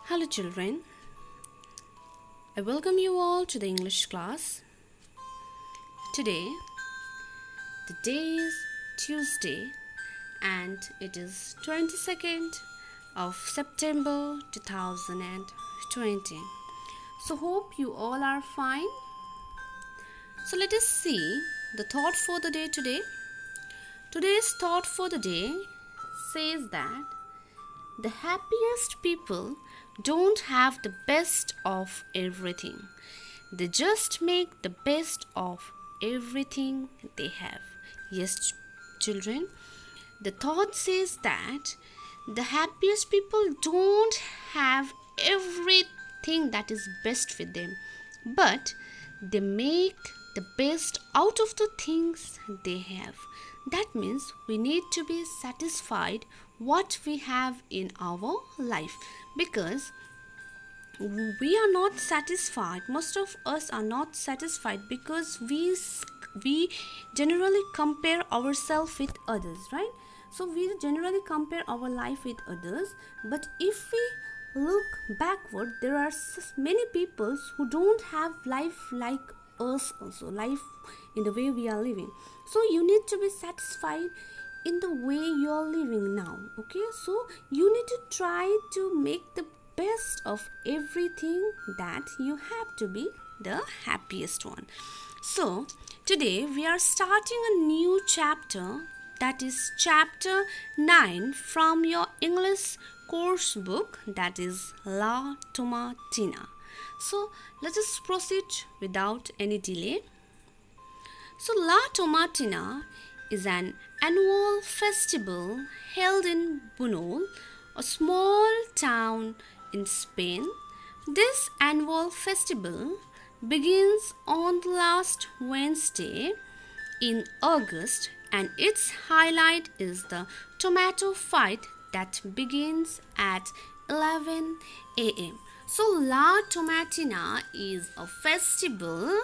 Hello children, I welcome you all to the English class. Today, the day is Tuesday and it is 22nd of September 2020. So hope you all are fine. So let us see the thought for the day today. Today's thought for the day says that the happiest people don't have the best of everything. They just make the best of everything they have. Yes, children, the thought says that the happiest people don't have everything that is best with them, but they make the best out of the things they have. That means we need to be satisfied what we have in our life, because we are not satisfied. Most of us are not satisfied because we generally compare ourselves with others, right? So we generally compare our life with others, but if we look backward, there are many people who don't have life like us, also life in the way we are living. So you need to be satisfied in the way you are living now. Okay, so you need to try to make the best of everything that you have to be the happiest one. So today we are starting a new chapter, that is chapter 9 from your English course book, that is La Tomatina. So let us proceed without any delay. So La Tomatina is an annual festival held in Bunol, a small town in Spain. This annual festival begins on the last Wednesday in August, and its highlight is the tomato fight that begins at 11 a.m. So La Tomatina is a festival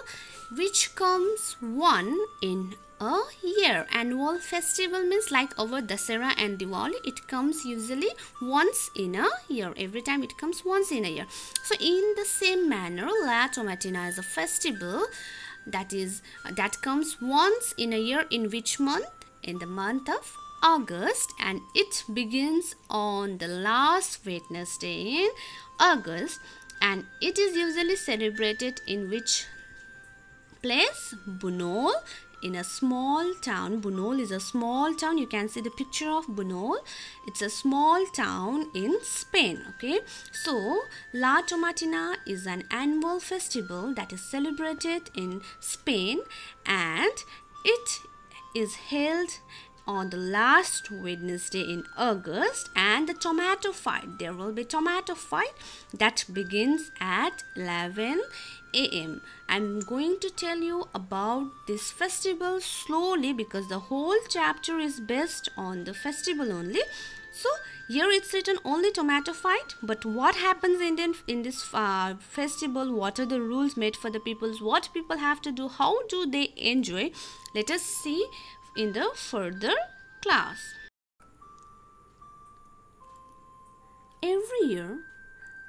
which comes one in a year. Annual festival means like our Dasara and Diwali, it comes usually once in a year. Every time it comes once in a year. So in the same manner, La Tomatina is a festival that comes once in a year. In which month? In the month of August, and it begins on the last Wednesday in August, and it is usually celebrated in which place? Bunol, in a small town. Bunol is a small town. You can see the picture of Bunol. It's a small town in Spain. Okay, so La Tomatina is an annual festival that is celebrated in Spain, and it is held on the last Wednesday in August. And the tomato fight, there will be tomato fight that begins at 11 a.m. I'm going to tell you about this festival slowly because the whole chapter is based on the festival only. So here it's written only tomato fight, but what happens in this festival, what are the rules made for the peoples, what people have to do, how do they enjoy, let us see in the further class. Every year,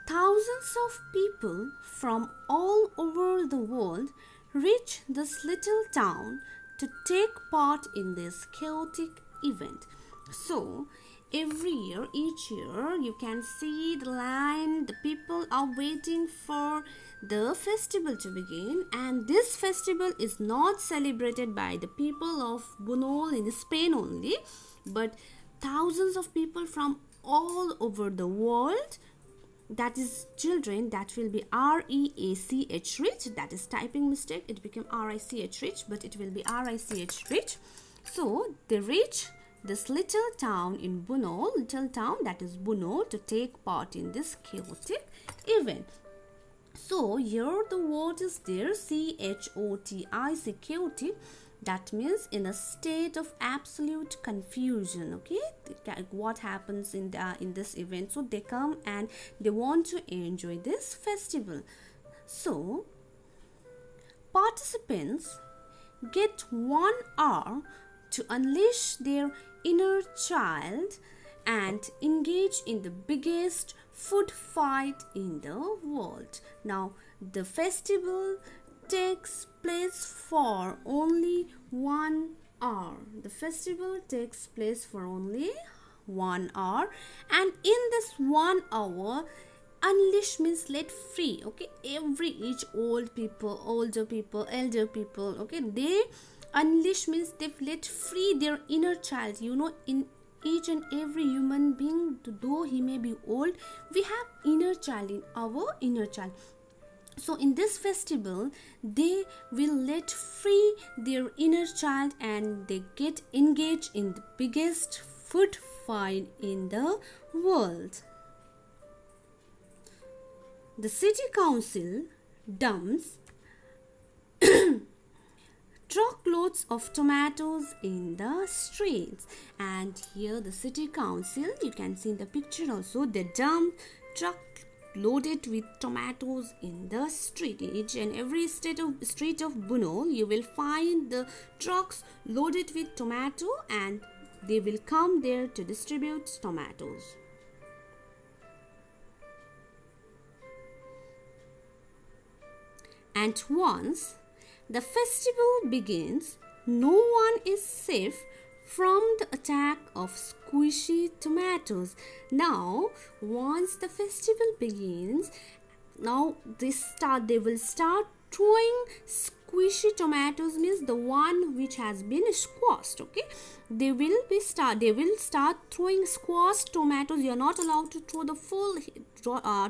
thousands of people from all over the world reach this little town to take part in this chaotic event. So every year, each year, you can see the line, the people are waiting for the festival to begin, and this festival is not celebrated by the people of Bunol in Spain only, but thousands of people from all over the world. That is, children, that will be R-E-A-C-H rich. That is typing mistake, it became R-I-C-H rich, but it will be R-I-C-H rich. So they reach this little town in Bunol, little town that is Bunol, to take part in this chaotic event. So here the word is there, C-H-O-T-I-C, chaotic. That means in a state of absolute confusion. Okay, what happens in this event? So they come and they want to enjoy this festival. So participants get 1 hour to unleash their inner child and engage in the biggest food fight in the world. Now, the festival takes place for only 1 hour. The festival takes place for only 1 hour, and in this 1 hour, unleash means let free. Okay, each older people, elder people, okay, they unleash means they've let free their inner child. You know, in each and every human being, though he may be old, we have inner child, in our inner child. So in this festival, they will let free their inner child and they get engaged in the biggest food fight in the world. The city council dumps truckloads of tomatoes in the streets, and here the city council, you can see in the picture also, they dump truck loaded with tomatoes in the street. Each and every street of Bunol, you will find the trucks loaded with tomato, and they will come there to distribute tomatoes. And once the festival begins, no one is safe from the attack of squishy tomatoes. Now, once the festival begins, now they will start throwing squishy tomatoes, means the one which has been squashed. Okay, they will start throwing squashed tomatoes. You are not allowed to throw the full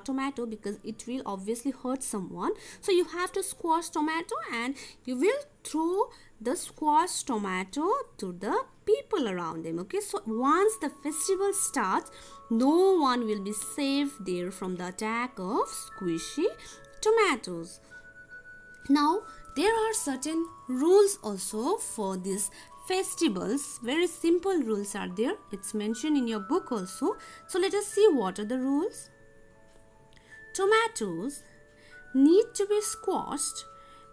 tomato because it will obviously hurt someone. So you have to squash tomato, and you will throw the squashed tomato to the people around them. Okay, so once the festival starts, no one will be safe there from the attack of squishy tomatoes. Now, there are certain rules also for these festivals. Very simple rules are there. It's mentioned in your book also. So let us see what are the rules. Tomatoes need to be squashed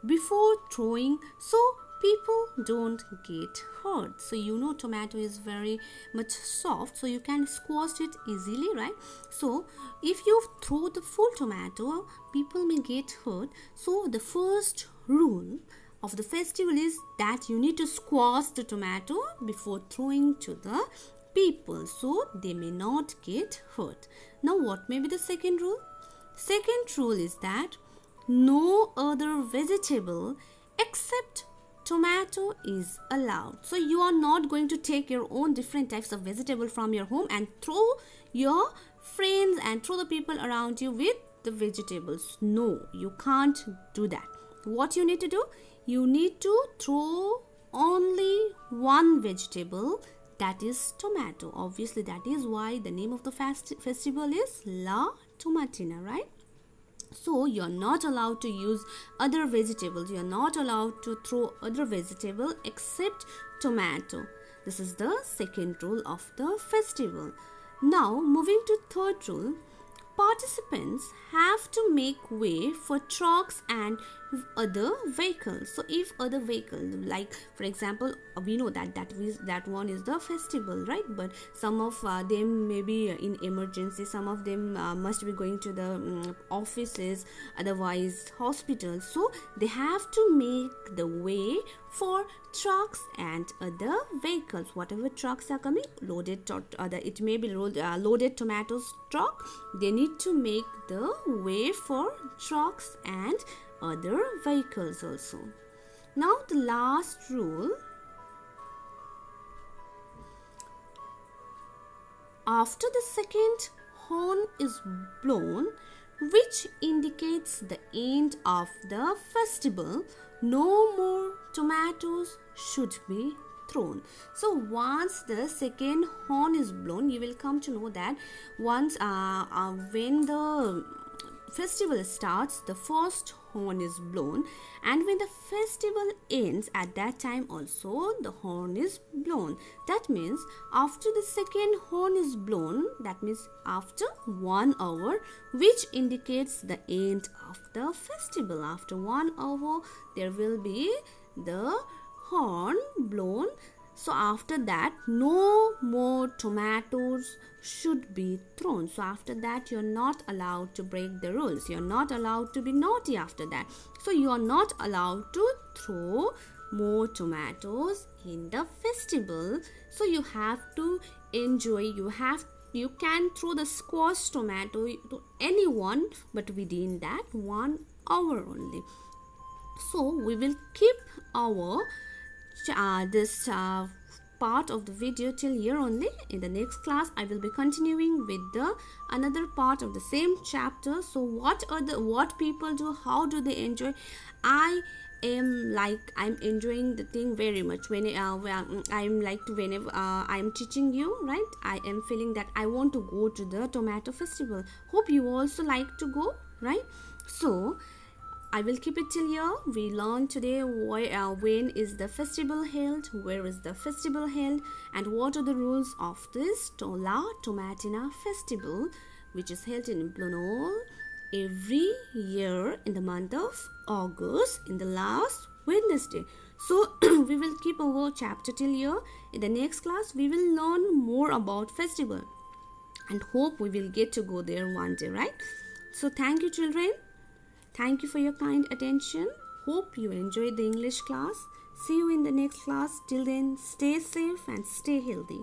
before throwing, so people don't get hurt. So you know, tomato is very much soft, so you can squash it easily, right? So if you throw the full tomato, people may get hurt. So the first rule of the festival is that you need to squash the tomato before throwing to the people, so they may not get hurt. Now, what may be the second rule? Second rule is that no other vegetable except tomato is allowed. So you are not going to take your own different types of vegetable from your home and throw your friends and throw the people around you with the vegetables. No, you can't do that. What you need to do? You need to throw only one vegetable, that is tomato. Obviously, that is why the name of the festival is La Tomatina, right? So you're not allowed to use other vegetables. You're not allowed to throw other vegetable except tomato. This is the second rule of the festival. Now, moving to third rule, participants have to make way for trucks and other vehicles. So if other vehicle, like for example, we know that one is the festival, right? But some of them may be in emergency, some of them must be going to the offices, otherwise hospitals. So they have to make the way for trucks and other vehicles. Whatever trucks are coming, loaded it may be loaded tomatoes truck, they need to make the way for trucks and other vehicles also. Now the last rule, after the second horn is blown, which indicates the end of the festival, no more tomatoes should be thrown. So once the second horn is blown, you will come to know that once when the festival starts, the first horn is blown, and when the festival ends, at that time also the horn is blown. That means after the second horn is blown, that means after 1 hour, which indicates the end of the festival. After 1 hour, there will be the horn blown So after that, no more tomatoes should be thrown. So after that, you're not allowed to break the rules. You're not allowed to be naughty after that. So you're not allowed to throw more tomatoes in the festival. So you have to enjoy. You can throw the squash tomato to anyone, but within that 1 hour only. So we will keep our this part of the video till here only. In the next class, I will be continuing with the another part of the same chapter. So what people do, how do they enjoy? I'm enjoying the thing very much when whenever I'm teaching you, right? I am feeling that I want to go to the tomato festival. Hope you also like to go, right? So I will keep it till here. We learned today when is the festival held, where is the festival held, and what are the rules of this TOMATINA festival, which is held in Blunol every year in the month of August in the last Wednesday. So we will keep our chapter till here. In the next class, we will learn more about festival, and hope we will get to go there one day, right? So thank you, children. Thank you for your kind attention. Hope you enjoyed the English class. See you in the next class. Till then, stay safe and stay healthy.